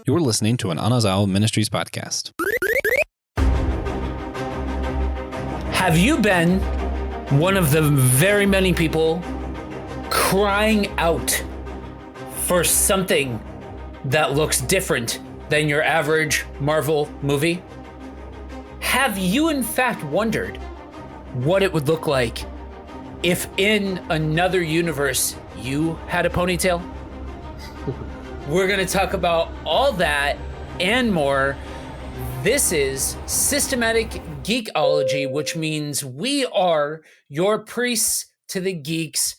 You're listening to an Anazao Ministries podcast. Have you been one of the very many people crying out for something that looks different than your average Marvel movie? Have you in fact wondered what it would look like if in another universe you had a ponytail? We're going to talk about all that and more. This is Systematic Geekology, which means we are your priests to the geeks.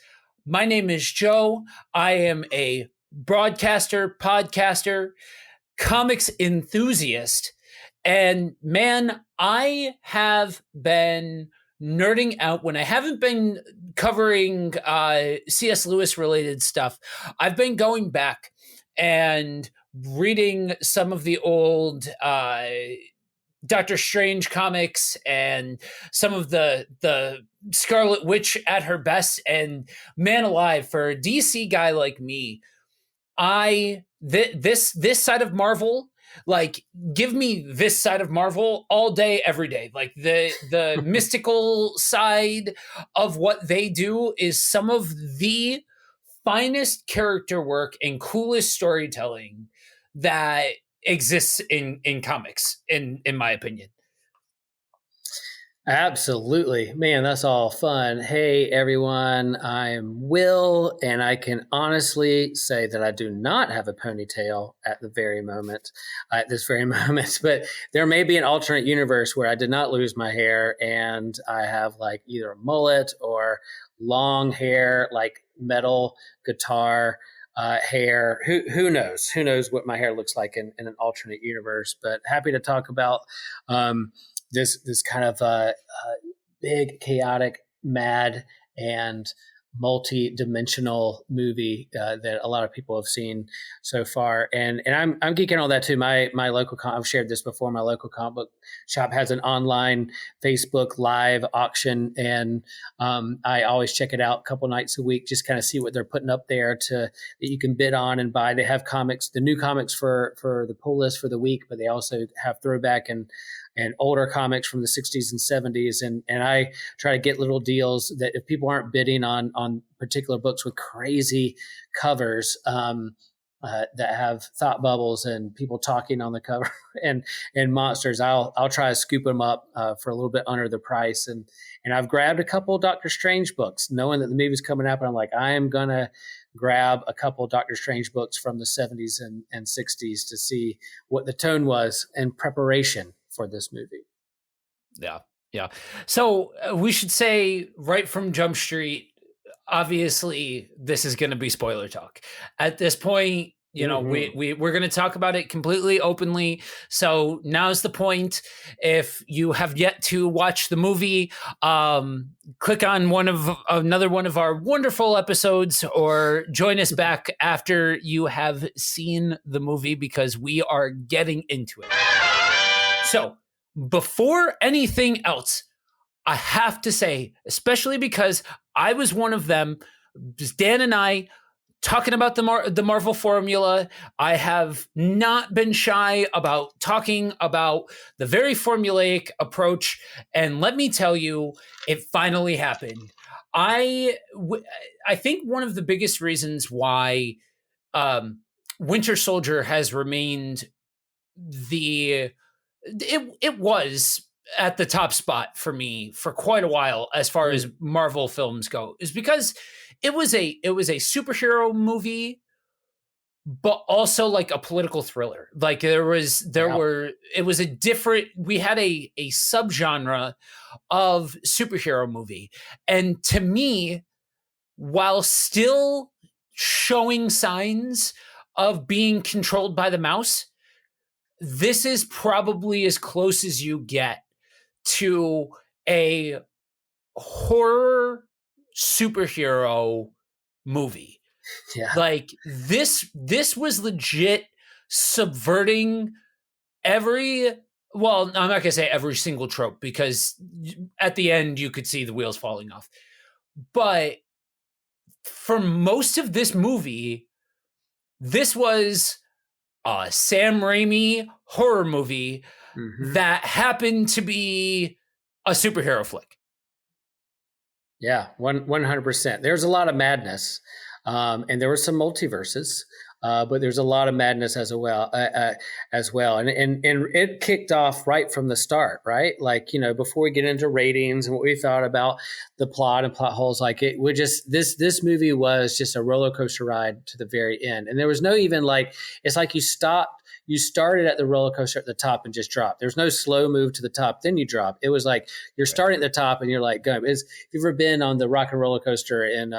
My name is Joe. I am a broadcaster, podcaster, comics enthusiast. And man, I have been nerding out when I haven't been covering C.S. Lewis related stuff. I've been going back and reading some of the old Doctor Strange comics and some of the Scarlet Witch at her best. And man alive, for a DC guy like me, this side of Marvel, like, give me this side of Marvel all day, every day. Like the mystical side of what they do is some of the finest character work and coolest storytelling that exists in comics, in my opinion. Absolutely. Man, that's all fun. Hey, everyone, I'm Will, and I can honestly say that I do not have a ponytail at this very moment, but there may be an alternate universe where I did not lose my hair and I have like either a mullet or long hair, like metal guitar hair. Who knows? Who knows what my hair looks like in an alternate universe? But happy to talk about this kind of big, chaotic, mad, and multi-dimensional movie that a lot of people have seen so far, and I'm geeking on that too. My local I've shared this before. My local comic book shop has an online Facebook live auction, and I always check it out a couple nights a week, just kind of see what they're putting up there that you can bid on and buy. They have comics, the new comics for the pull list for the week, but they also have throwback and older comics from the 60s and 70s. And I try to get little deals that if people aren't bidding on particular books with crazy covers that have thought bubbles and people talking on the cover and monsters, I'll try to scoop them up for a little bit under the price. And I've grabbed a couple of Doctor Strange books, knowing that the movie's coming up. And I'm like, I am going to grab a couple of Doctor Strange books from the 70s and 60s to see what the tone was in preparation for this movie. Yeah. So we should say right from Jump Street, obviously this is going to be spoiler talk. At this point, you know, we're going to talk about it completely openly. So now's the point. If you have yet to watch the movie, click on another one of our wonderful episodes, or join us back after you have seen the movie, because we are getting into it. So before anything else, I have to say, especially because I was one of them, just Dan and I talking about the Marvel formula, I have not been shy about talking about the very formulaic approach. And let me tell you, it finally happened. I think one of the biggest reasons why Winter Soldier has remained it was at the top spot for me for quite a while as far as Marvel films go, is because it was a superhero movie, but also like a political thriller. Like we had a subgenre of superhero movie. And to me, while still showing signs of being controlled by the mouse, this is probably as close as you get to a horror superhero movie. Yeah. Like this was legit subverting I'm not going to say every single trope, because at the end you could see the wheels falling off. But for most of this movie, this was a Sam Raimi horror movie Mm-hmm. that happened to be a superhero flick. Yeah, 100%. There's a lot of madness, and there were some multiverses, but there's a lot of madness as well. And it kicked off right from the start, right? Like, before we get into ratings and what we thought about the plot and plot holes, like it would just this movie was just a roller coaster ride to the very end, and there was no even like it's like you started at the roller coaster at the top and just dropped. There's no slow move to the top, then you drop. It was like you're starting at the top and you're like, go. If you've ever been on the rock and roller coaster in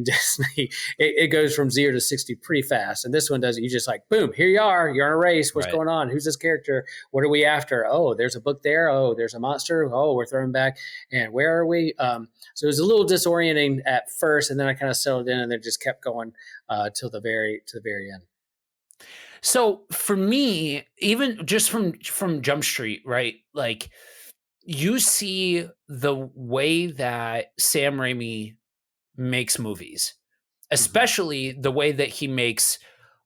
Disney, it goes from 0 to 60 pretty fast. And this one does it. You just like, boom, here you are. You're on a race. What's going on? Who's this character? What are we after? Oh, there's a book there. Oh, there's a monster. Oh, we're throwing back. And where are we? So it was a little disorienting at first, and then I kind of settled in, and then just kept going till the very end. So for me, even just from Jump Street, right? Like you see the way that Sam Raimi makes movies, especially the way that he makes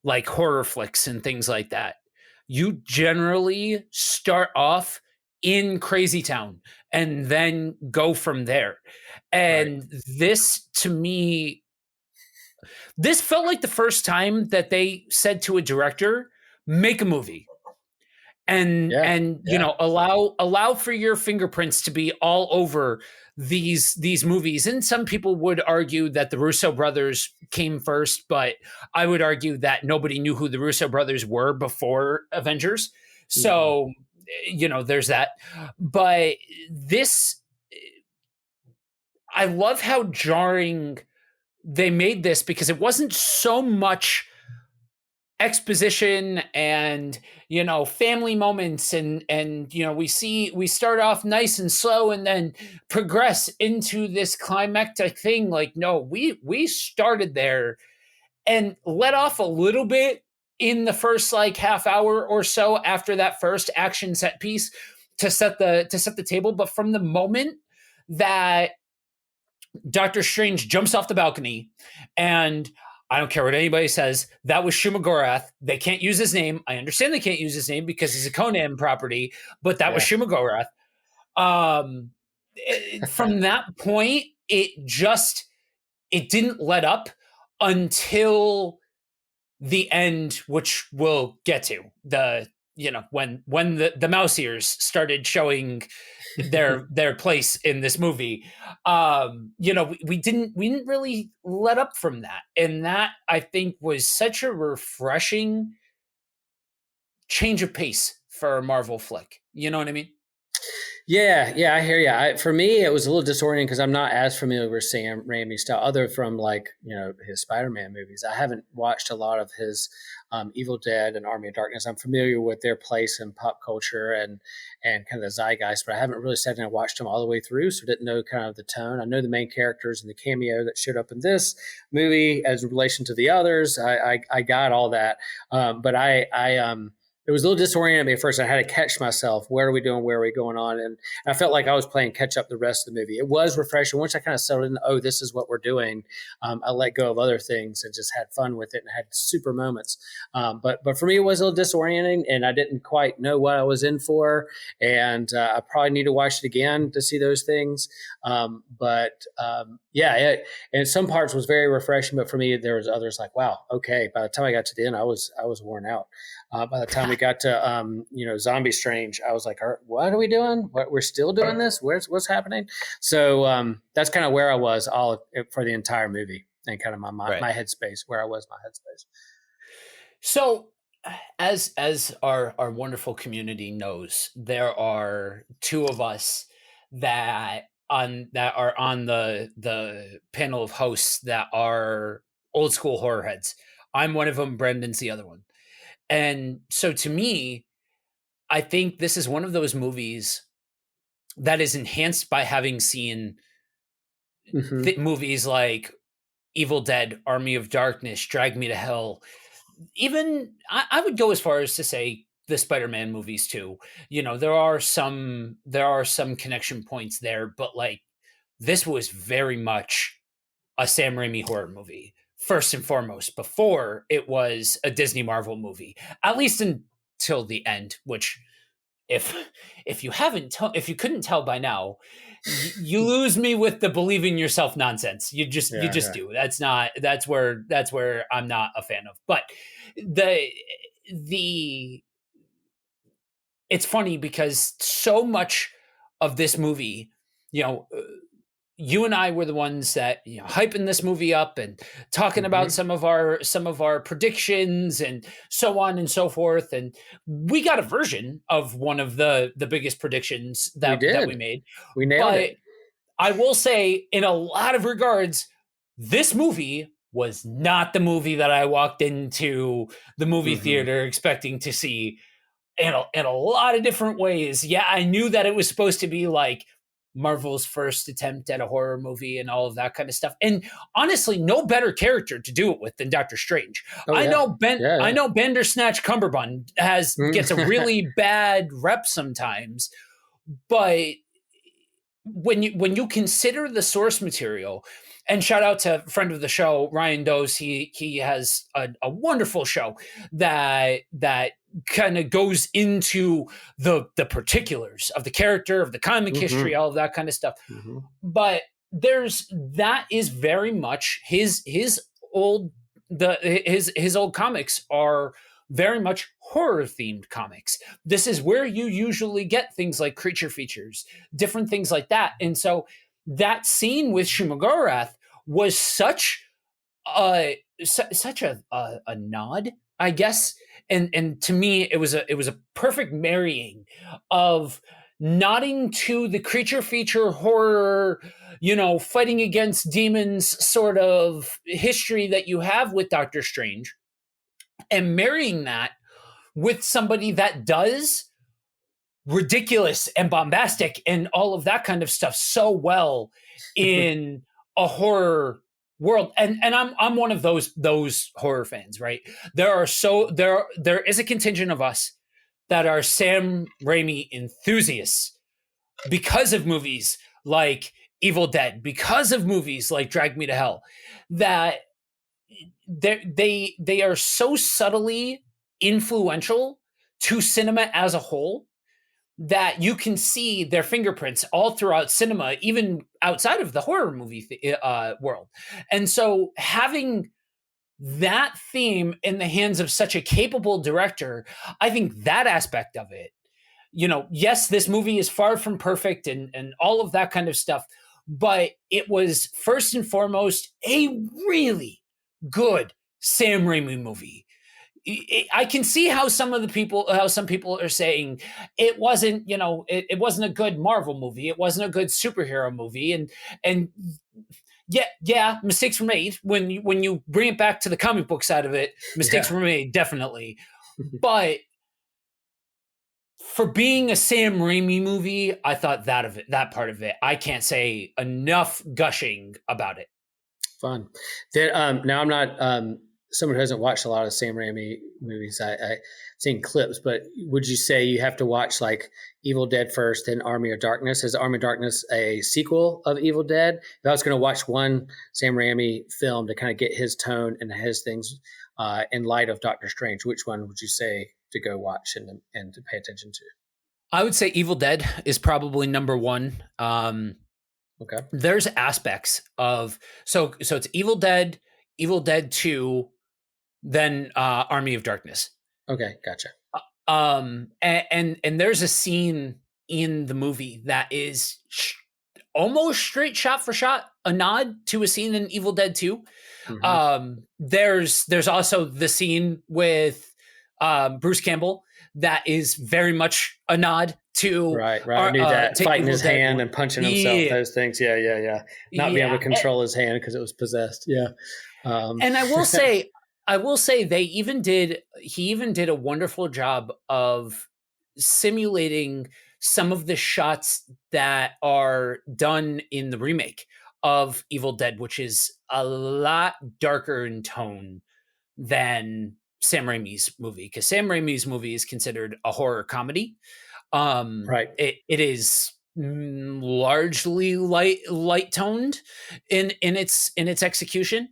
like horror flicks and things like that. You generally start off in Crazy Town and then go from there. And this to me, this felt like the first time that they said to a director, make a movie. And allow for your fingerprints to be all over these movies. And some people would argue that the Russo brothers came first, but I would argue that nobody knew who the Russo brothers were before Avengers. So, there's that. But this, I love how jarring they made this, because it wasn't so much exposition and family moments and we start off nice and slow and then progress into this climactic thing. Like, no, we started there and let off a little bit in the first like half hour or so after that first action set piece to set the table. But from the moment that Doctor Strange jumps off the balcony, and I don't care what anybody says, that was Shumagorath. They can't use his name. I understand they can't use his name because he's a Conan property, but that was Shumagorath. From that point, it didn't let up until the end, which we'll get to. When the mouse ears started showing their place in this movie, we didn't really let up from that, and that I think was such a refreshing change of pace for a Marvel flick. You know what I mean? Yeah, I hear you. For me, it was a little disorienting because I'm not as familiar with Sam Raimi's style, other from like his Spider-Man movies. I haven't watched a lot of his Evil Dead and Army of Darkness. I'm familiar with their place in pop culture and kind of the zeitgeist, but I haven't really sat down and watched them all the way through, so didn't know kind of the tone. I know the main characters and the cameo that showed up in this movie as in relation to the others. I got all that, but it was a little disorienting me at first. I had to catch myself. What are we doing? Where are we going on? And I felt like I was playing catch up the rest of the movie. It was refreshing. Once I kind of settled in, oh, this is what we're doing. I let go of other things and just had fun with it and had super moments. But for me, it was a little disorienting, and I didn't quite know what I was in for. And I probably need to watch it again to see those things. And some parts was very refreshing. But for me, there was others like, wow, okay. By the time I got to the end, I was worn out. By the time we got to Zombie Strange, I was like, what are we doing? We're still doing this? What's happening? So that's kind of where I was all for the entire movie, and kind of my headspace, where I was, my headspace. So as our wonderful community knows, there are two of us that are on the panel of hosts that are old school horror heads. I'm one of them. Brendan's the other one. And so to me, I think this is one of those movies that is enhanced by having seen movies like Evil Dead, Army of Darkness, Drag Me to Hell. Even I would go as far as to say the Spider-Man movies too. There are some connection points there, but like this was very much a Sam Raimi horror movie first and foremost before it was a Disney Marvel movie, at least until the end, which if if you couldn't tell by now, you lose me with the believing yourself nonsense. You just do. That's where I'm not a fan of. But the it's funny because so much of this movie, you know, you and I were the ones that, you know, hyping this movie up and talking about some of our predictions and so on and so forth. And we got a version of one of the biggest predictions that we made. We nailed it. I will say, in a lot of regards, this movie was not the movie that I walked into the movie theater expecting to see. In a lot of different ways. Yeah, I knew that it was supposed to be like Marvel's first attempt at a horror movie and all of that kind of stuff. And honestly, no better character to do it with than Doctor Strange. I know Bandersnatch Cumberbund gets a really bad rep sometimes, but when you consider the source material, and shout out to a friend of the show, Ryan Does. He has a wonderful show that kind of goes into the particulars of the character, of the comic history, all of that kind of stuff. But that is very much his old comics are very much horror themed comics. This is where you usually get things like creature features, different things like that. And so that scene with Shumagorath was such a nod, I guess. And to me, it was a perfect marrying of nodding to the creature feature horror, you know, fighting against demons sort of history that you have with Doctor Strange, and marrying that with somebody that does ridiculous and bombastic and all of that kind of stuff so well in a horror world. And I'm one of those horror fans, right? There is a contingent of us that are Sam Raimi enthusiasts because of movies like Evil Dead, because of movies like Drag Me to Hell, that they are so subtly influential to cinema as a whole that you can see their fingerprints all throughout cinema, even outside of the horror movie world. And so having that theme in the hands of such a capable director, I think that aspect of it, you know, yes, this movie is far from perfect and all of that kind of stuff, but it was first and foremost a really good Sam Raimi movie. I can see how some people are saying it wasn't, you know, it wasn't a good Marvel movie. It wasn't a good superhero movie. And yeah, mistakes were made when you bring it back to the comic book side of it. Mistakes were made, definitely. But for being a Sam Raimi movie, I thought that part of it, I can't say enough gushing about it. Fun. Now I'm not someone who hasn't watched a lot of Sam Raimi movies. I've seen clips, but would you say you have to watch like Evil Dead first, then Army of Darkness? Is Army of Darkness a sequel of Evil Dead? If I was going to watch one Sam Raimi film to kind of get his tone and his things in light of Doctor Strange, which one would you say to go watch and to pay attention to? I would say Evil Dead is probably number one. Okay. There's aspects of so it's Evil Dead 2, then Army of Darkness. Okay, gotcha. And there's a scene in the movie that is almost straight shot for shot a nod to a scene in Evil Dead 2. There's also the scene with Bruce Campbell that is very much a nod to right. I knew that fighting his hand and punching himself, those things. Yeah. Not being able to control his hand because it was possessed. Yeah. And I will say he even did a wonderful job of simulating some of the shots that are done in the remake of Evil Dead, which is a lot darker in tone than Sam Raimi's movie, because Sam Raimi's movie is considered a horror comedy. Right. It is largely light toned in its execution.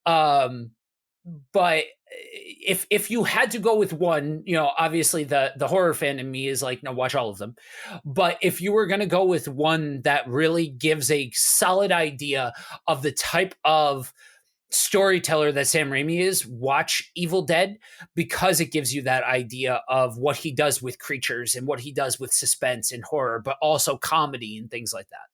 But if you had to go with one, obviously the horror fan in me is like, no, watch all of them. But if you were going to go with one that really gives a solid idea of the type of storyteller that Sam Raimi is, watch Evil Dead, because it gives you that idea of what he does with creatures and what he does with suspense and horror, but also comedy and things like that.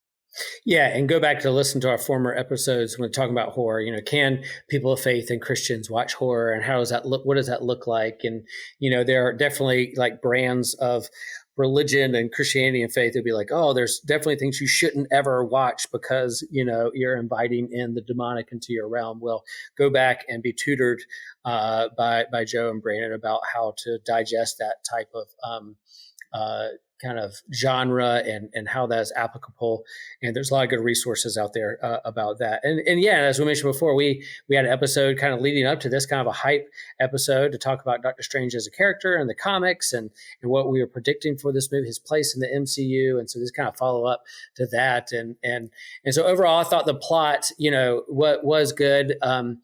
Yeah, and go back to listen to our former episodes when talking about horror. Can people of faith and Christians watch horror, and how does that look? What does that look like? And there are definitely like brands of religion and Christianity and faith. It'd be like, oh, there's definitely things you shouldn't ever watch because you're inviting in the demonic into your realm. Well, go back and be tutored by Joe and Brandon about how to digest that type of kind of genre and how that's applicable. And there's a lot of good resources out there about that. And yeah, as we mentioned before, we had an episode kind of leading up to this, kind of a hype episode to talk about Doctor Strange as a character in the comics and what we were predicting for this movie, his place in the MCU. And so this kind of follow up to that. And so overall, I thought the plot, what was good. I'll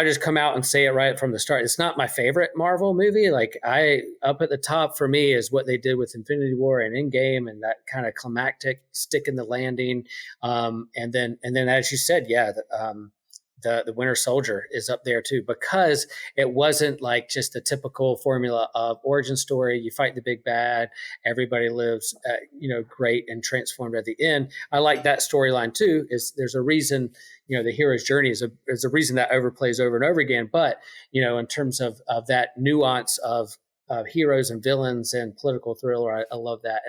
just come out and say it right from the start. It's not my favorite Marvel movie. Like up at the top for me is what they did with Infinity War and Endgame, and that kind of climactic stick in the landing. And then as you said, yeah, the Winter Soldier is up there too, because it wasn't like just the typical formula of origin story. You fight the big bad, everybody lives, great and transformed at the end. I like that storyline too. There's a reason, the hero's journey is a reason that overplays over and over again. But in terms of that nuance of heroes and villains and political thriller, I love that.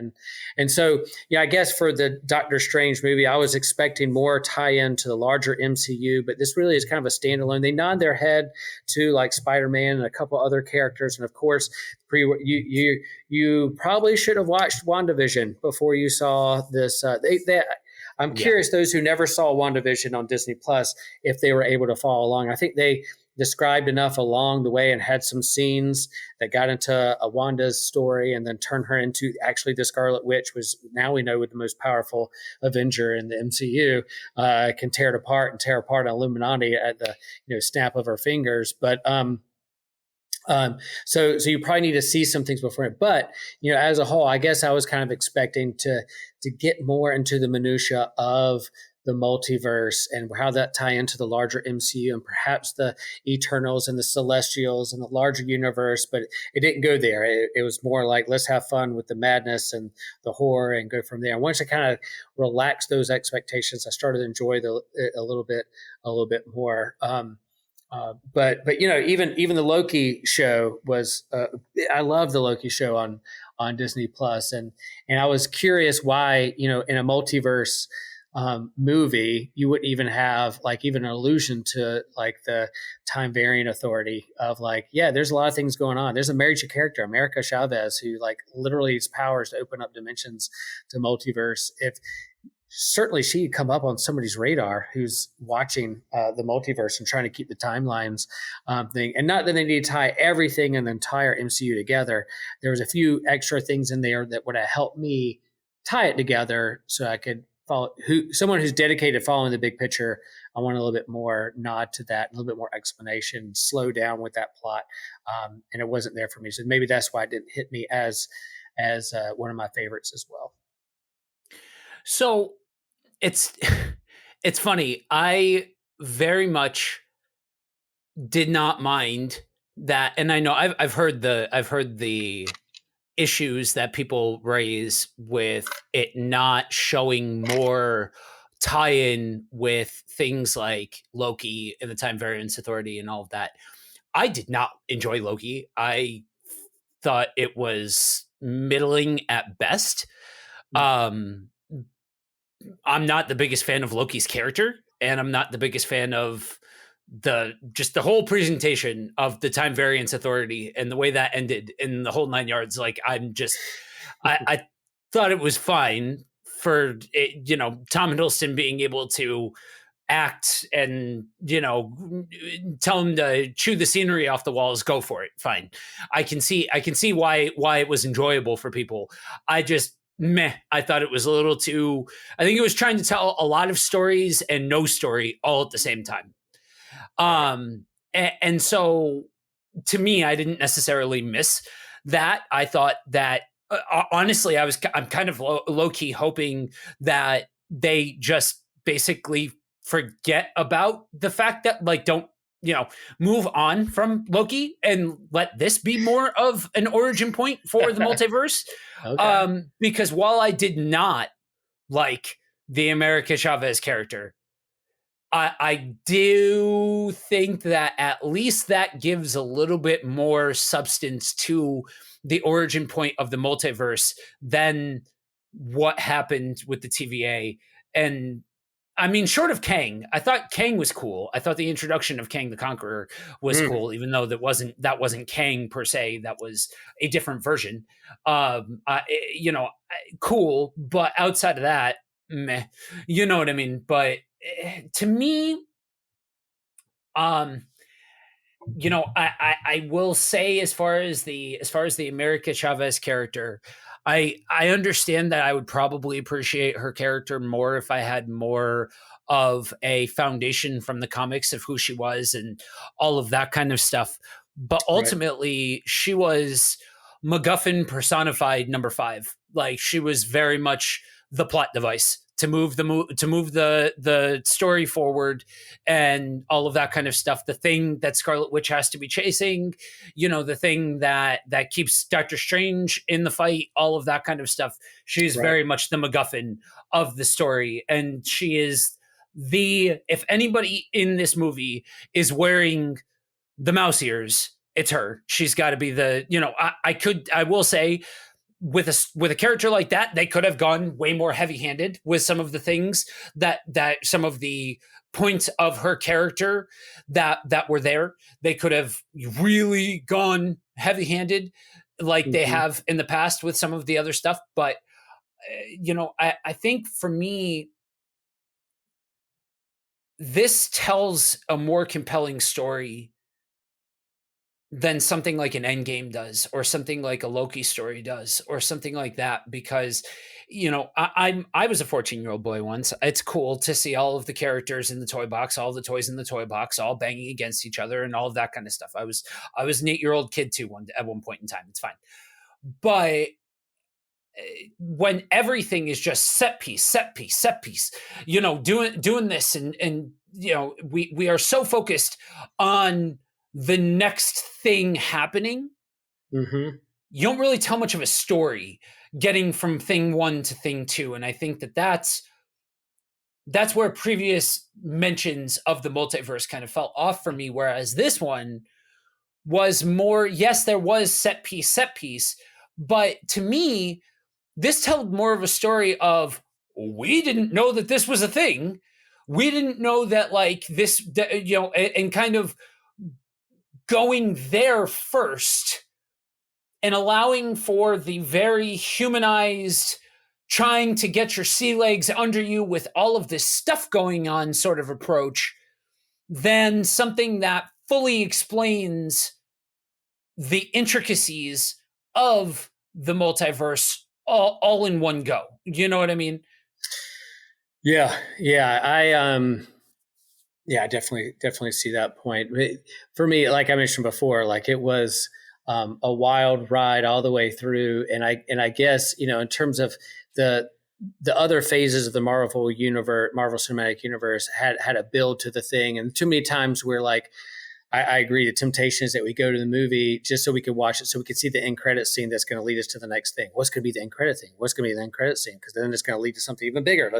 And so, I guess for the Doctor Strange movie, I was expecting more tie-in to the larger MCU, but this really is kind of a standalone. They nod their head to like Spider-Man and a couple other characters, and of course, you probably should have watched WandaVision before you saw this. I'm curious, those who never saw WandaVision on Disney Plus, if they were able to follow along. I think they described enough along the way and had some scenes that got into a Wanda's story and then turned her into actually the Scarlet Witch, was now we know with the most powerful Avenger in the MCU, can tear it apart and tear apart an Illuminati at the snap of her fingers. But so you probably need to see some things before it. But as a whole, I guess I was kind of expecting to get more into the minutia of the multiverse and how that tie into the larger MCU and perhaps the Eternals and the Celestials and the larger universe. But it didn't go there. It was more like, let's have fun with the madness and the horror and go from there. And once I kind of relaxed those expectations, I started to enjoy it a little bit more. But even the Loki show was I love the Loki show on Disney Plus, and I was curious why in a multiverse movie you wouldn't even have like even an allusion to like the time variant authority of like, yeah, there's a lot of things going on. There's a married character, America Chavez, who like literally has powers to open up dimensions to multiverse. If certainly she'd come up on somebody's radar who's watching the multiverse and trying to keep the timelines thing. And not that they need to tie everything in the entire MCU together. There was a few extra things in there that would have helped me tie it together so I could follow someone who's dedicated to following the big picture. I want a little bit more nod to that, a little bit more explanation, slow down with that plot. And it wasn't there for me. So maybe that's why it didn't hit me as one of my favorites as well. So it's funny. I very much did not mind that, and I know I've heard the issues that people raise with it not showing more tie-in with things like Loki and the Time Variance Authority and all of that. I did not enjoy Loki. I thought it was middling at best. I'm not the biggest fan of Loki's character, and I'm not the biggest fan of the whole presentation of the Time Variance Authority and the way that ended in the whole 9 yards. Like I thought it was fine for Tom Hiddleston being able to act and tell him to chew the scenery off the walls. Go for it. Fine. I can see why it was enjoyable for people. I thought it was a little too, I think it was trying to tell a lot of stories and no story all at the same time. And so to me, I didn't necessarily miss that. I thought that honestly, I'm kind of low key hoping that they just basically forget about the fact that like don't move on from Loki and let this be more of an origin point for the multiverse. Okay. Because while I did not like the America Chavez character, I do think that at least that gives a little bit more substance to the origin point of the multiverse than what happened with the TVA. And I mean, short of Kang, I thought Kang was cool. I thought the introduction of Kang the Conqueror was cool, even though that wasn't Kang per se. That was a different version. Cool, but outside of that, meh. You know what I mean? But to me, um, I will say as far as the America Chavez character, I understand that I would probably appreciate her character more if I had more of a foundation from the comics of who she was and all of that kind of stuff. But Right. ultimately, she was MacGuffin personified number 5. Like she was very much the plot device to move the story forward and all of that kind of stuff. The thing that Scarlet Witch has to be chasing, the thing that keeps Doctor Strange in the fight, all of that kind of stuff. She's Right. very much the MacGuffin of the story, and she is if anybody in this movie is wearing the mouse ears, it's her. She's got to be I will say with a character like that, they could have gone way more heavy-handed with some of the things that some of the points of her character that were there. They could have really gone heavy-handed like they have in the past with some of the other stuff. But I think for me, this tells a more compelling story than something like an Endgame does, or something like a Loki story does, or something like that. Because, I was a 14-year-old boy once. It's cool to see all of the characters in the toy box, all the toys in the toy box, all banging against each other, and all of that kind of stuff. I was an 8-year-old kid too at one point in time. It's fine, but when everything is just set piece, doing this, and we are so focused on the next thing happening, you don't really tell much of a story getting from thing 1 to thing 2. And I think that's where previous mentions of the multiverse kind of fell off for me. Whereas this one was more, yes, there was set piece, but to me, this told more of a story of, we didn't know that this was a thing. We didn't know that like this, and kind of going there first and allowing for the very humanized, trying to get your sea legs under you with all of this stuff going on sort of approach, than something that fully explains the intricacies of the multiverse all in one go. You know what I mean? Yeah. I definitely see that point. For me, like I mentioned before, like it was a wild ride all the way through, and I guess in terms of the other phases of the Marvel Cinematic Universe had a build to the thing, and too many times we're like, I agree. The temptation is that we go to the movie just so we can watch it, so we can see the end credit scene that's going to lead us to the next thing. What's going to be the end credit thing? What's going to be the end credit scene? Because then it's going to lead to something even bigger.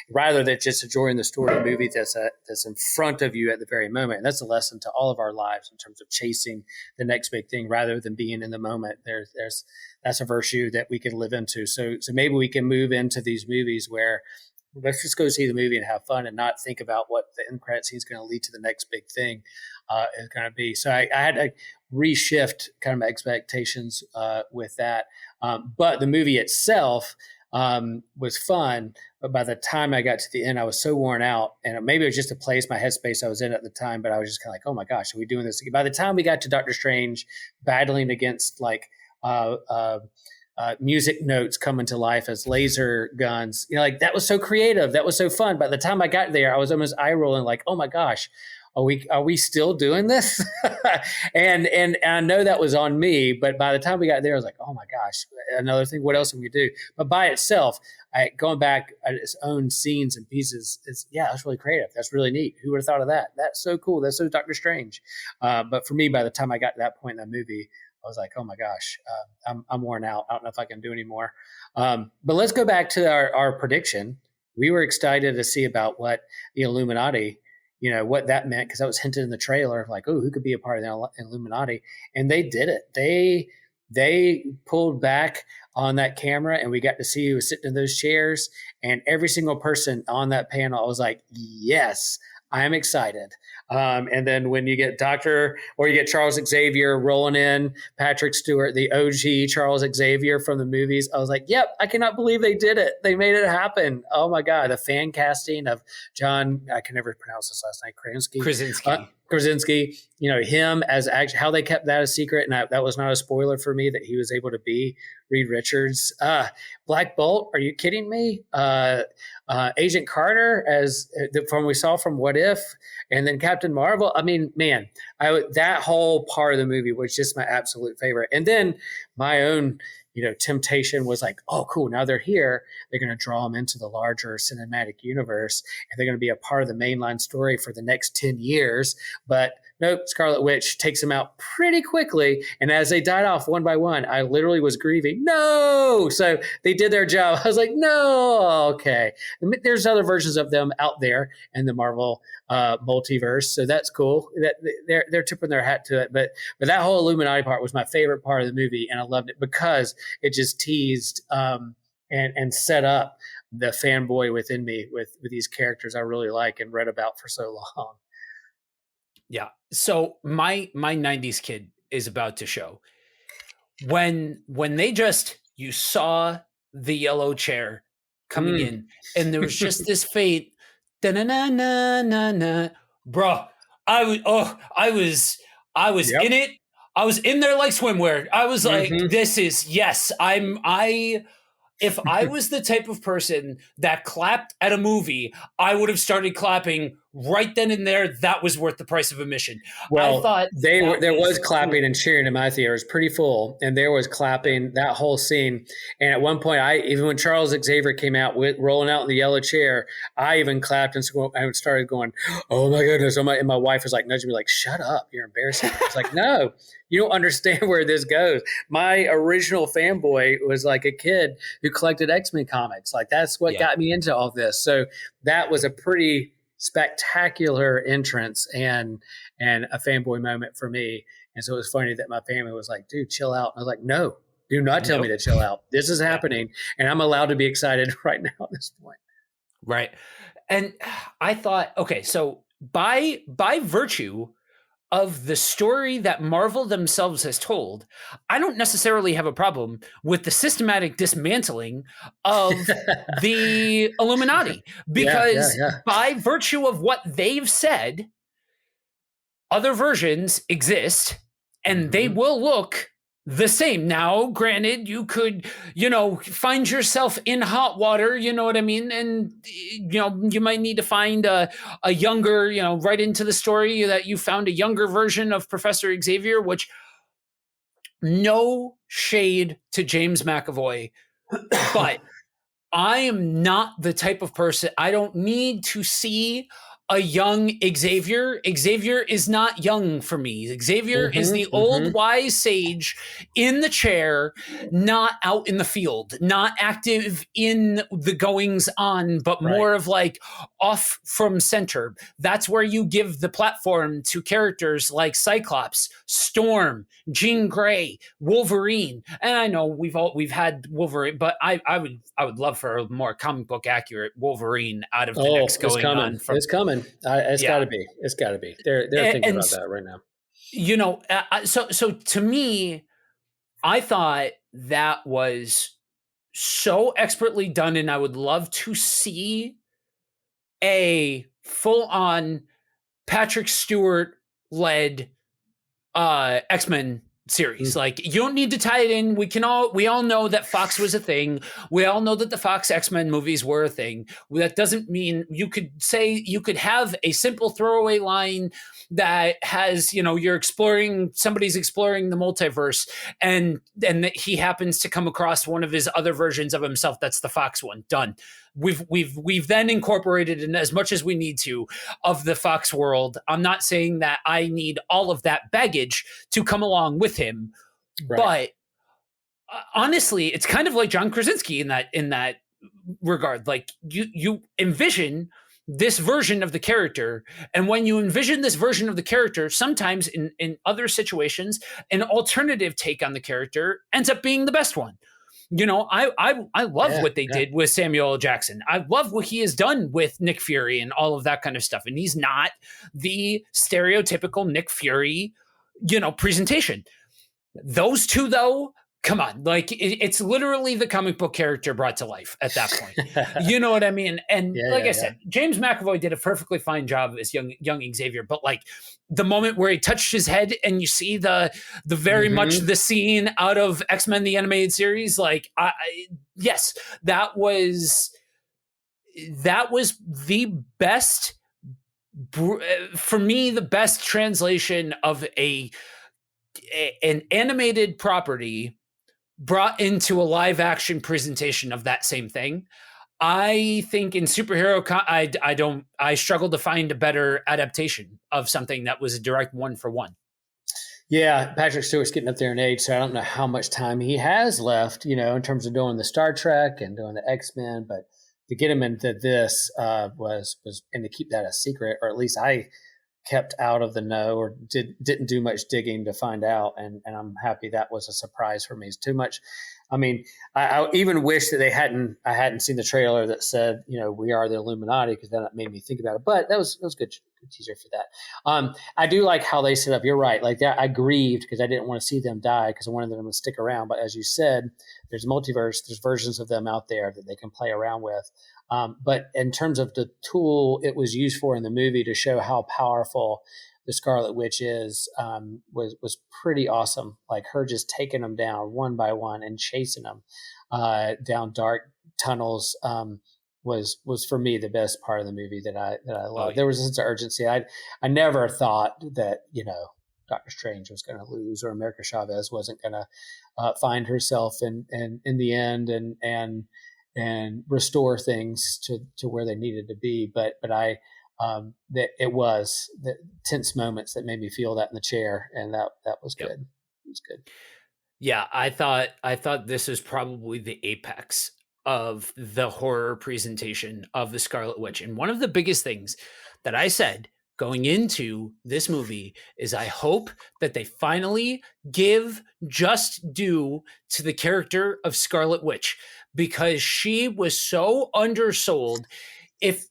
Rather than just enjoying the story of the movie that's in front of you at the very moment. And that's a lesson to all of our lives in terms of chasing the next big thing rather than being in the moment. That's a virtue that we can live into. So maybe we can move into these movies where let's just go see the movie and have fun and not think about what the end credit scene is going to lead to the next big thing is going to be. So I had to reshift kind of my expectations with that. But the movie itself was fun. But by the time I got to the end, I was so worn out. And maybe it was just a place, my headspace I was in at the time. But I was just kind of like, oh my gosh, are we doing this again? By the time we got to Doctor Strange battling against like music notes coming to life as laser guns, like that was so creative. That was so fun. By the time I got there, I was almost eye rolling like, oh my gosh, are we still doing this? and I know that was on me, but by the time we got there, I was like, oh my gosh, another thing. What else can we do? But by itself, going back at its own scenes and pieces, that's really creative. That's really neat. Who would have thought of that? That's so cool. That's so Doctor Strange. But for me, by the time I got to that point in the movie, I was like, oh my gosh, I'm worn out. I don't know if I can do anymore. But let's go back to our prediction. We were excited to see about what the Illuminati, what that meant, because that was hinted in the trailer of like, oh, who could be a part of the Illuminati? And they did it. They pulled back on that camera, and we got to see who was sitting in those chairs. And every single person on that panel, I was like, yes, I'm excited. And then when you get Charles Xavier rolling in, Patrick Stewart, the OG Charles Xavier from the movies, I was like, yep, I cannot believe they did it. They made it happen. Oh my God. The fan casting of John, I can never pronounce his last name, Krasinski, him as actually how they kept that a secret. And that was not a spoiler for me that he was able to be Reed Richards. Black Bolt, are you kidding me? Agent Carter from we saw from What If, and then Captain Marvel. I mean, man, that whole part of the movie was just my absolute favorite. And then my own, temptation was like, oh, cool. Now they're here. They're going to draw them into the larger cinematic universe, and they're going to be a part of the mainline story for the next 10 years. But nope, Scarlet Witch takes them out pretty quickly. And as they died off one by one, I literally was grieving. No! So they did their job. I was like, no, okay. There's other versions of them out there in the Marvel multiverse. So that's cool. That they're tipping their hat to it. But that whole Illuminati part was my favorite part of the movie. And I loved it because it just teased and set up the fanboy within me with these characters I really like and read about for so long. Yeah. So my 90s kid is about to show. When you saw the yellow chair coming in, and there was just this faint da-na-na-na-na-na. Bro, I was yep. in it. I was in there like swimwear. I was like, this is, yes, if I was the type of person that clapped at a movie, I would have started clapping right then and there. That was worth the price of admission. Well, I thought there was clapping and cheering in my theater. It was pretty full, and there was clapping that whole scene. And at one point, even when Charles Xavier came out rolling out in the yellow chair, I even clapped and started going, "Oh my goodness!" And my wife was like nudging me, like, "Shut up! You're embarrassing." I was like, "No, you don't understand where this goes." My original fanboy was like a kid who collected X-Men comics. Like that's what got me into all this. So that was a pretty spectacular entrance and a fanboy moment for me. And so it was funny that my family was like, dude, chill out. And I was like, no, do not tell me to chill out. This is happening. And I'm allowed to be excited right now at this point. Right. And I thought, okay, so by virtue of the story that Marvel themselves has told, I don't necessarily have a problem with the dismantling of the Illuminati, because by virtue of what they've said, other versions exist and they will look the same. Now, granted, you could, find yourself in hot water, you know what I mean? And, you might need to find a younger, right into the story that you found a younger version of Professor Xavier, which no shade to James McAvoy, but I am not the type of person, I don't need to see a young Xavier. Xavier is not young for me. Xavier is the old wise sage in the chair, not out in the field, not active in the goings on, but more of like off from center. That's where you give the platform to characters like Cyclops, Storm, Jean Grey, Wolverine. And I know we've had Wolverine, but I would love for a more comic book accurate Wolverine out of the next going on. It's coming. It's got to be. It's got to be. They're thinking about that right now. So to me, I thought that was so expertly done, and I would love to see a full-on Patrick Stewart led X-Men series. Like, you don't need to tie it in. We all know that Fox was a thing. We all know that the Fox X-Men movies were a thing. That doesn't mean you could have a simple throwaway line that has, somebody's exploring the multiverse, and that he happens to come across one of his other versions of himself. That's the Fox one. Done. We've then incorporated in as much as we need to of the Fox world. I'm not saying that I need all of that baggage to come along with him, but honestly, it's kind of like John Krasinski in that regard. Like, you envision this version of the character, and when you envision this version of the character, sometimes in other situations, an alternative take on the character ends up being the best one. I love what they did with Samuel L. Jackson. I love what he has done with Nick Fury and all of that kind of stuff. And he's not the stereotypical Nick Fury, presentation. Those two, though, come on, like it's literally the comic book character brought to life at that point. You know what I mean? And I said, James McAvoy did a perfectly fine job as young Xavier, but like the moment where he touched his head and you see the very much the scene out of X-Men the animated series, like yes, that was the best, for me, the best translation of an animated property brought into a live action presentation of that same thing. I think in superhero, I struggle to find a better adaptation of something that was a direct 1-for-1. Yeah, Patrick Stewart's getting up there in age, so I don't know how much time he has left, in terms of doing the Star Trek and doing the X-Men, but to get him into this was and to keep that a secret, or at least I kept out of the know, or didn't do much digging to find out, and I'm happy that was a surprise for me. It's too much. I mean, I even wish that I hadn't seen the trailer that said, we are the Illuminati, because then it made me think about it. But that was good teaser for that. I do like how they set up. You're right. Like that, I grieved because I didn't want to see them die, because I wanted them to stick around. But as you said, there's multiverse. There's versions of them out there that they can play around with. But in terms of the tool it was used for in the movie to show how powerful the Scarlet Witch is, was pretty awesome. Like her just taking them down one by one and chasing them down dark tunnels was for me the best part of the movie that I loved. Oh, yeah. There was a sense of urgency. I never thought that Doctor Strange was going to lose, or America Chavez wasn't going to find herself in the end and restore things to where they needed to be. But I that it was the tense moments that made me feel that in the chair, and that was good. It was good. Yeah, I thought this is probably the apex of the horror presentation of the Scarlet Witch. And one of the biggest things that I said going into this movie is I hope that they finally give just due to the character of Scarlet Witch, because she was so undersold. If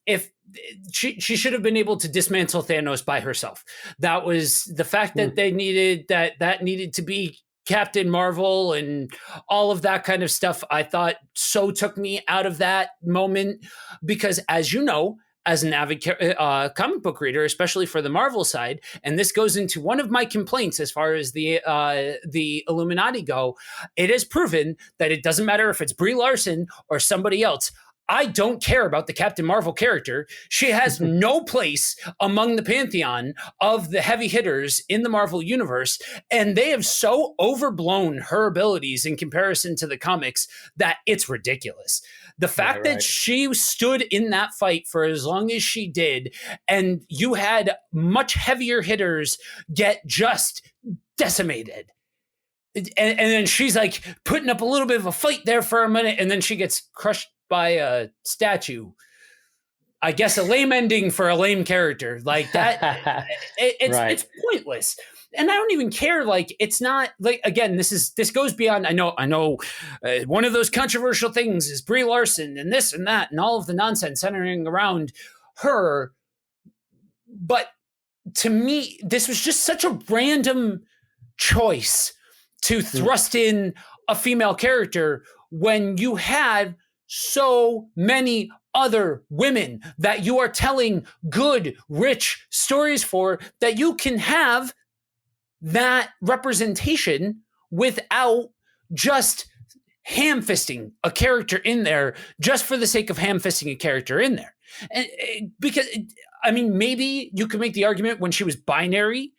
she should have been able to dismantle Thanos by herself. That was the fact that they needed that needed to be Captain Marvel and all of that kind of stuff. I thought so took me out of that moment, because as you know, as an avid comic book reader, especially for the Marvel side, and this goes into one of my complaints as far as the Illuminati go, it is proven that it doesn't matter if it's Brie Larson or somebody else. I don't care about the Captain Marvel character. She has no place among the pantheon of the heavy hitters in the Marvel universe, and they have so overblown her abilities in comparison to the comics that it's ridiculous. The fact that she stood in that fight for as long as she did, and you had much heavier hitters get just decimated. And then she's like putting up a little bit of a fight there for a minute, and then she gets crushed by a statue. I guess a lame ending for a lame character like that. It's pointless. And I don't even care. Like, it's not like, again, this goes beyond, I know one of those controversial things is Brie Larson and this and that and all of the nonsense centering around her. But to me, this was just such a random choice to thrust in a female character when you had so many other women that you are telling good, rich stories for, that you can have that representation without just ham-fisting a character in there just for the sake of ham-fisting a character in there. And because, I mean, maybe you could make the argument when she was binary,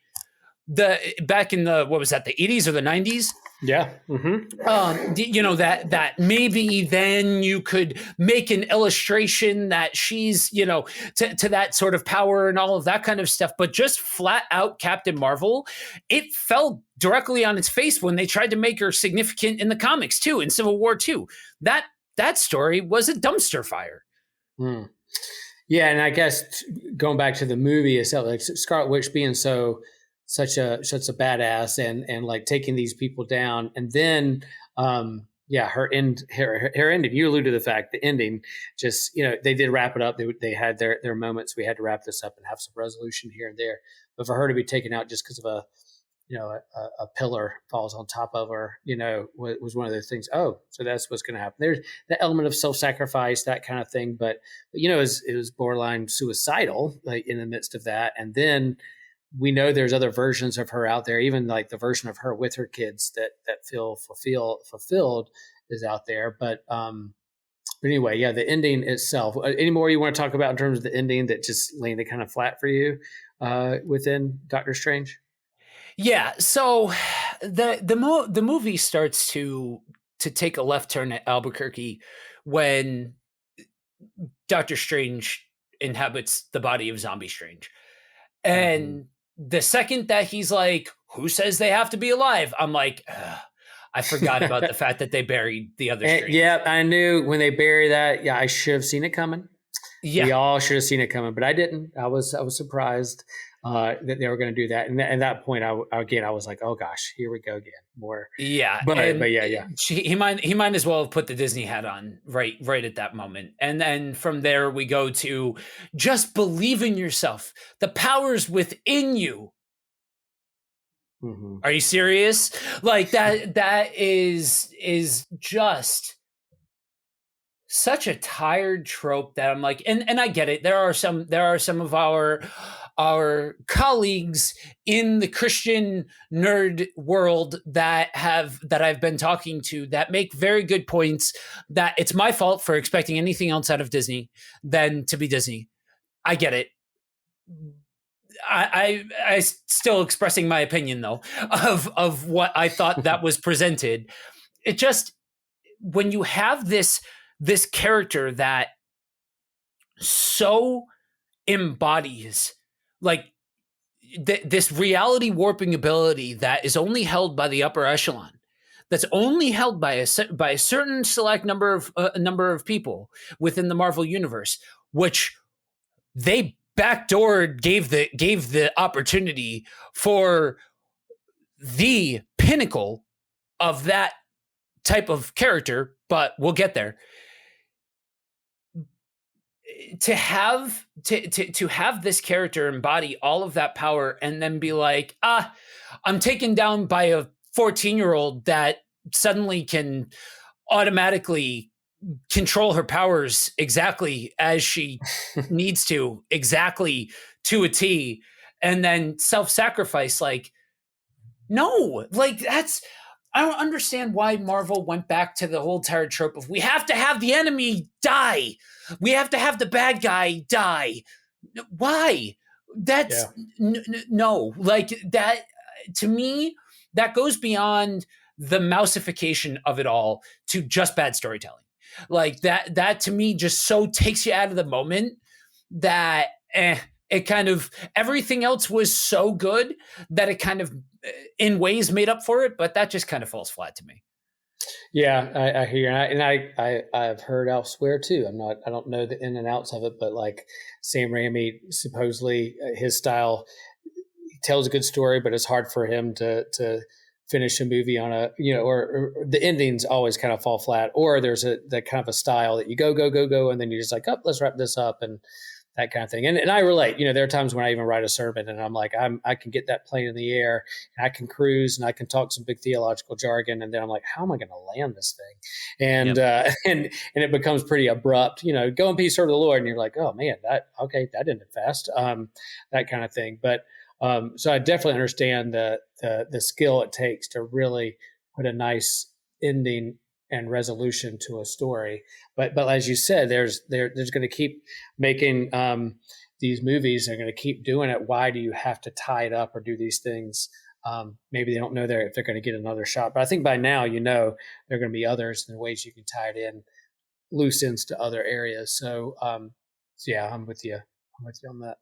back in the, what was that, the 80s or the 90s? Yeah. Mm-hmm. That maybe then you could make an illustration that she's, to that sort of power and all of that kind of stuff. But just flat out Captain Marvel, it fell directly on its face when they tried to make her significant in the comics too, in Civil War 2. That story was a dumpster fire. Mm. Yeah, and I guess going back to the movie itself, like Scarlet Witch being such a badass and like taking these people down, and then her ending, you alluded to the fact, the ending, just they did wrap it up. They had their moments. We had to wrap this up and have some resolution here and there, but for her to be taken out just because of a pillar falls on top of her, was one of those things. Oh, so that's what's going to happen. There's the element of self-sacrifice, that kind of thing, but it was borderline suicidal, like in the midst of that. And then we know there's other versions of her out there, even like the version of her with her kids that feel fulfilled is out there. But anyway, yeah, the ending itself. Any more you want to talk about in terms of the ending that just landed kind of flat for you within Doctor Strange? Yeah. So the movie starts to take a left turn at Albuquerque when Doctor Strange inhabits the body of Zombie Strange, and the second that he's like, who says they have to be alive? I'm like, I forgot about the fact that they buried the other Strange. Yeah, I knew when they buried that. Yeah, I should have seen it coming. Yeah. We all should have seen it coming, but I didn't. I was surprised that they were going to do that. And at that point, I was like, oh gosh, here we go again. More. Yeah. But yeah. He might as well have put the Disney hat on right at that moment. And then from there we go to just believe in yourself. The power's within you. Mm-hmm. Are you serious? Like that is just such a tired trope that I'm like, and I get it. There are some of our colleagues in the Christian nerd world that I've been talking to that make very good points that it's my fault for expecting anything else out of Disney than to be Disney. I get it. I still expressing my opinion though of what I thought that was presented. It just, when you have this character that so embodies like this reality warping ability that is only held by the upper echelon, that's only held by a certain select number of people within the Marvel universe, which they backdoored, gave the opportunity for the pinnacle of that type of character, but we'll get there. To have this character embody all of that power and then be like, I'm taken down by a 14-year-old that suddenly can automatically control her powers exactly as she needs to, exactly to a T, and then self-sacrifice. Like, no, like that's, I don't understand why Marvel went back to the whole tired trope of we have to have the enemy die. We have to have the bad guy die. Why? That's no, like that to me, that goes beyond the mouseification of it all to just bad storytelling. Like that to me just so takes you out of the moment that it kind of, everything else was so good that it kind of in ways made up for it, but that just kind of falls flat to me. Yeah, I hear, and I've heard elsewhere too. I don't know the in and outs of it, but like Sam Raimi, supposedly his style, he tells a good story, but it's hard for him to finish a movie on a, or the endings always kind of fall flat, or there's that kind of a style that you go, and then you're just like, oh, let's wrap this up and that kind of thing. And I relate, there are times when I even write a sermon and I'm like, I can get that plane in the air and I can cruise and I can talk some big theological jargon. And then I'm like, how am I going to land this thing? And, and it becomes pretty abrupt, go in peace, serve the Lord. And you're like, oh man, that ended fast. That kind of thing. But So I definitely understand the skill it takes to really put a nice ending and resolution to a story. But as you said, there's going to keep making these movies. They're going to keep doing it. Why do you have to tie it up or do these things? Maybe they don't know if they're going to get another shot. But I think by now, there are going to be others and ways you can tie it in, loose ends to other areas. So yeah, I'm with you. I'm with you on that.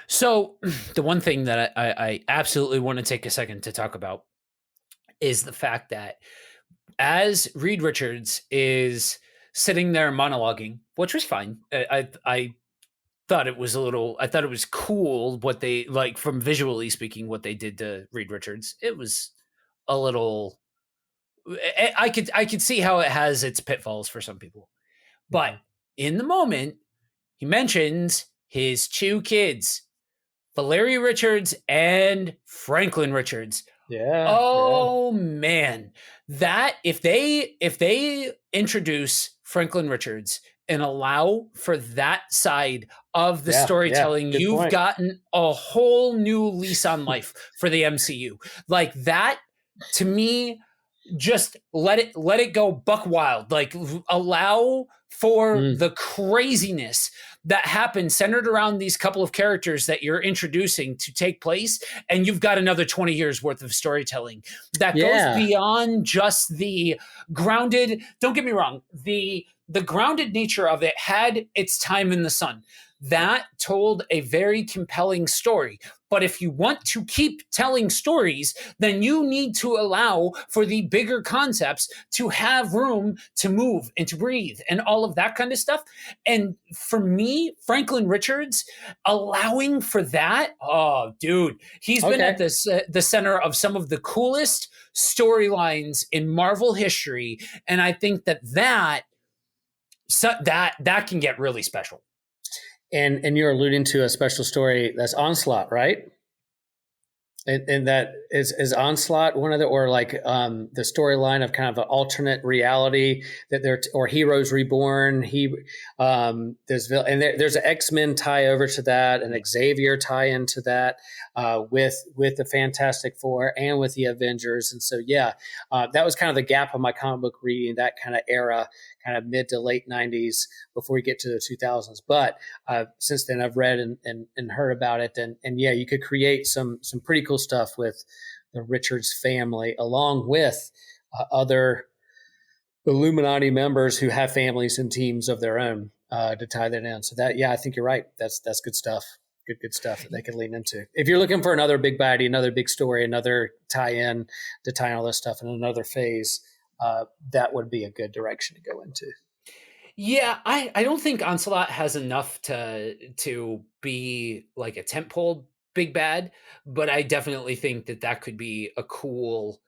So the one thing that I absolutely want to take a second to talk about is the fact that as Reed Richards is sitting there monologuing, which was fine. I thought it was I thought it was cool what they, like, from visually speaking, what they did to Reed Richards. It was a little, I could see how it has its pitfalls for some people. But in the moment, he mentions his two kids, Valeria Richards and Franklin Richards. Yeah. Oh man, that if they introduce Franklin Richards and allow for that side of the storytelling, you've gotten a whole new lease on life for the MCU. Like that, to me, just let it go buck wild. Like, allow for the craziness that happens centered around these couple of characters that you're introducing to take place, and you've got another 20 years worth of storytelling that goes beyond just the grounded. Don't get me wrong, the grounded nature of it had its time in the sun. That told a very compelling story. But if you want to keep telling stories, then you need to allow for the bigger concepts to have room to move and to breathe and all of that kind of stuff. And for me, Franklin Richards, allowing for that, oh, dude, he's been at the center of some of the coolest storylines in Marvel history. And I think that can get really special. And you're alluding to a special story that's Onslaught, right? And that is Onslaught one of the, or like the storyline of kind of an alternate reality that or Heroes Reborn. There's an X-Men tie over to that, an Xavier tie into that with the Fantastic Four and with the Avengers. And so that was kind of the gap of my comic book reading, that kind of era, kind of mid to late 90s before we get to the 2000s. But since then, I've read and heard about it. And you could create some pretty cool stuff with the Richards family, along with other Illuminati members who have families and teams of their own to tie that in. So I think you're right. That's good stuff. Good stuff that they can lean into. If you're looking for another big baddie, another big story, another tie-in to tie in all this stuff in another phase, that would be a good direction to go into. Yeah, I don't think Onslaught has enough to be like a tentpole big bad, but I definitely think that could be a cool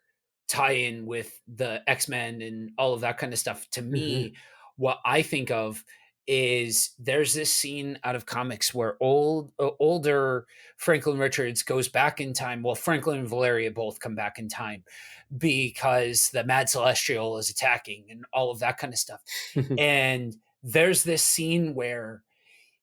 tie-in with the X-Men and all of that kind of stuff. To me, what I think of is there's this scene out of comics where older Franklin Richards goes back in time. Well, Franklin and Valeria both come back in time because the Mad Celestial is attacking and all of that kind of stuff. And there's this scene where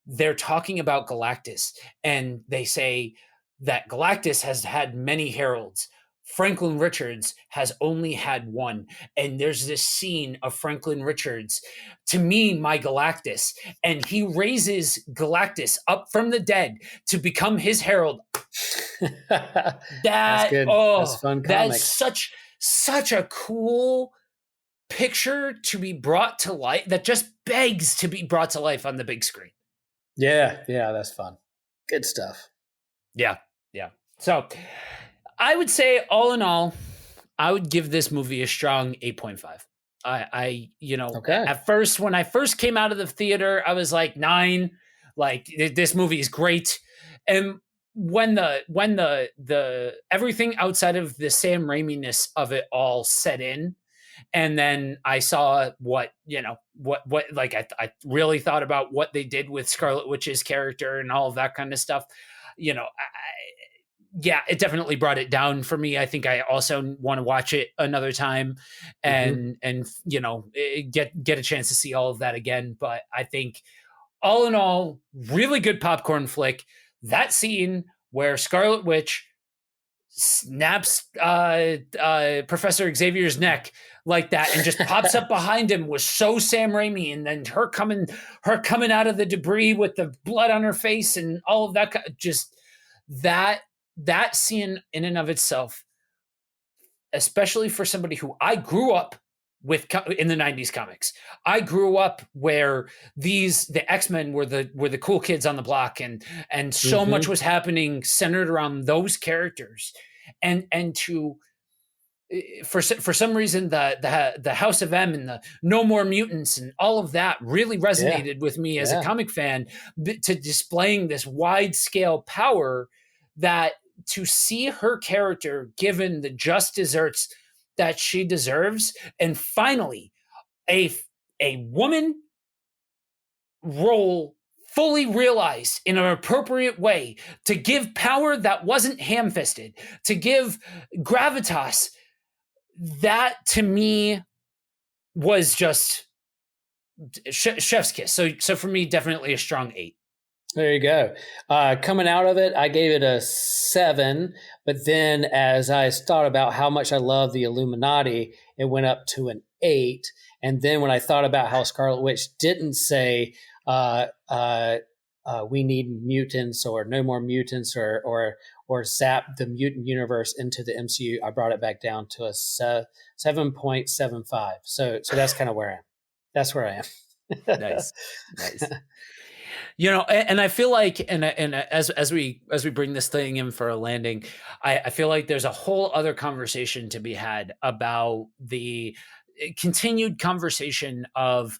they're talking about Galactus, and they say that Galactus has had many heralds. Franklin Richards has only had one. And there's this scene of Franklin Richards, to me, my Galactus, and he raises Galactus up from the dead to become his herald. That's good. That's fun comic. That's such a cool picture to be brought to life, that just begs to be brought to life on the big screen. Yeah, that's fun. Good stuff. Yeah. So I would say, all in all, I would give this movie a strong 8.5. At first, when I first came out of the theater, I was like 9. Like, this movie is great. And when the everything outside of the Sam Raimi-ness of it all set in, and then I saw what I really thought about what they did with Scarlet Witch's character and all of that kind of stuff. It definitely brought it down for me. I think I also want to watch it another time and get a chance to see all of that again. But I think, all in all, really good popcorn flick. That scene where Scarlet Witch snaps Professor Xavier's neck like that and just pops up behind him was so Sam Raimi. And then her coming out of the debris with the blood on her face and all of that, just that scene in and of itself, especially for somebody who I grew up with in the 90s comics. I grew up where the X-Men were the cool kids on the block, and so much was happening centered around those characters. And to for some reason the House of M and the No More Mutants and all of that really resonated with me as a comic fan, to displaying this wide scale power, that to see her character given the just desserts that she deserves, and finally a woman role fully realized in an appropriate way, to give power that wasn't ham-fisted, to give gravitas, that to me was just chef's kiss. So for me, definitely a strong 8. There you go. Coming out of it, I gave it a 7. But then as I thought about how much I love the Illuminati, it went up to an 8. And then when I thought about how Scarlet Witch didn't say, we need mutants or no more mutants or zap the mutant universe into the MCU, I brought it back down to a 7.75. So that's kind of where I am. That's where I am. Nice. And I feel like, and as we bring this thing in for a landing, I feel like there's a whole other conversation to be had about the continued conversation of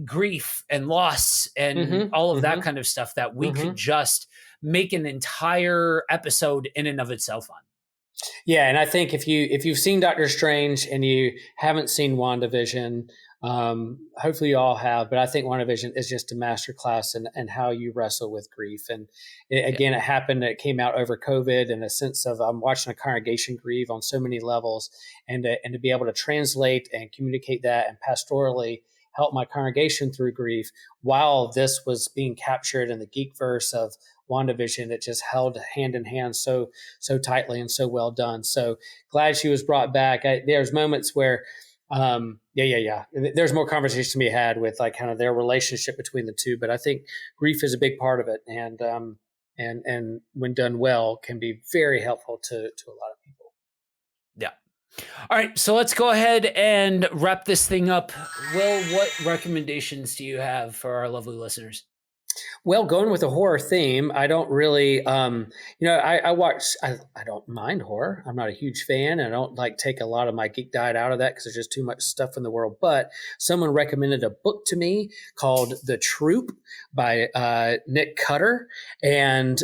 grief and loss and all of that kind of stuff that we could just make an entire episode in and of itself on. Yeah, and I think if you've seen Doctor Strange and you haven't seen WandaVision, hopefully you all have, but I think WandaVision is just a masterclass in how you wrestle with grief. And it came out over COVID, in a sense of I'm watching a congregation grieve on so many levels, and to be able to translate and communicate that and pastorally help my congregation through grief while this was being captured in the geekverse of WandaVision. It just held hand in hand so tightly and so well done. So glad she was brought back. There's moments where there's more conversation to be had with like kind of their relationship between the two, but I think grief is a big part of it, and when done well can be very helpful to a lot of people. Yeah. All right, so let's go ahead and wrap this thing up. Will, what recommendations do you have for our lovely listeners? Well, going with a horror theme, I don't really, I don't mind horror. I'm not a huge fan. I don't take a lot of my geek diet out of that because there's just too much stuff in the world. But someone recommended a book to me called The Troop by Nick Cutter. And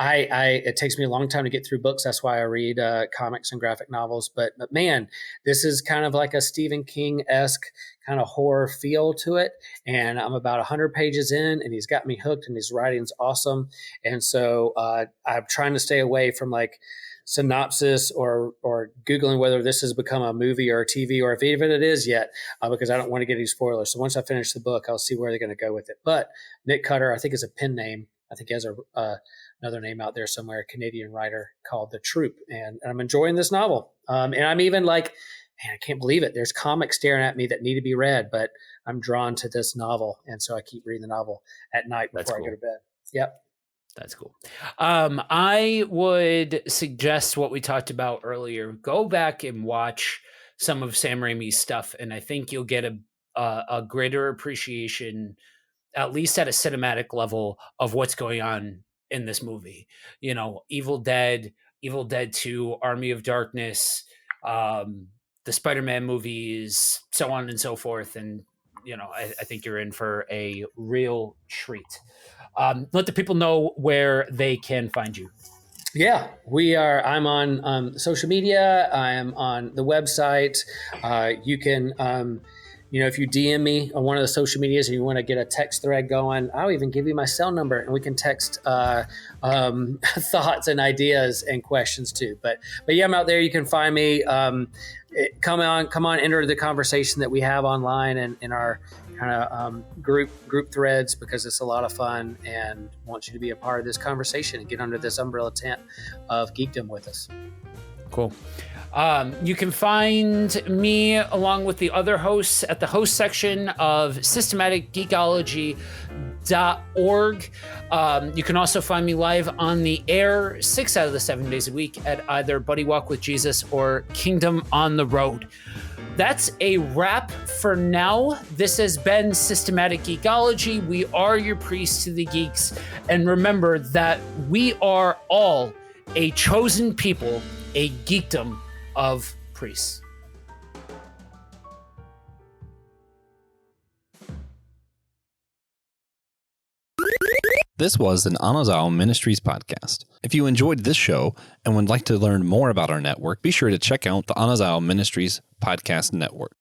it takes me a long time to get through books. That's why I read comics and graphic novels. But man, this is kind of like a Stephen King-esque kind of horror feel to it. And I'm about 100 pages in, and he's got me hooked, and his writing's awesome. And so I'm trying to stay away from like synopsis or Googling whether this has become a movie or a TV, or if even it is yet, because I don't want to get any spoilers. So once I finish the book, I'll see where they're going to go with it. But Nick Cutter, I think, is a pen name. I think he has another name out there somewhere, a Canadian writer called The Troop. And I'm enjoying this novel. And I'm even like, man, I can't believe it. There's comics staring at me that need to be read, but I'm drawn to this novel. And so I keep reading the novel at night before I go to bed. Yep. That's cool. I would suggest what we talked about earlier. Go back and watch some of Sam Raimi's stuff, and I think you'll get a greater appreciation, at least at a cinematic level, of what's going on in this movie. Evil Dead 2, Army of Darkness, the Spider-Man movies, so on and so forth. And, I think you're in for a real treat. Let the people know where they can find you. Yeah, I'm on social media. I am on the website. You can if you DM me on one of the social medias and you want to get a text thread going, I'll even give you my cell number and we can text thoughts and ideas and questions too. But yeah, I'm out there. You can find me. Come on, enter the conversation that we have online and in our kind of group threads, because it's a lot of fun, and want you to be a part of this conversation and get under this umbrella tent of geekdom with us. Cool. You can find me along with the other hosts at the host section of systematicgeekology.org. You can also find me live on the air 6 out of the 7 days a week at either Buddy Walk with Jesus or Kingdom on the Road. That's a wrap for now. This has been Systematic Geekology. We are your priests to the geeks. And remember that we are all a chosen people, a geekdom of priests. This was an Anazao Ministries podcast. If you enjoyed this show and would like to learn more about our network, be sure to check out the Anazao Ministries podcast network.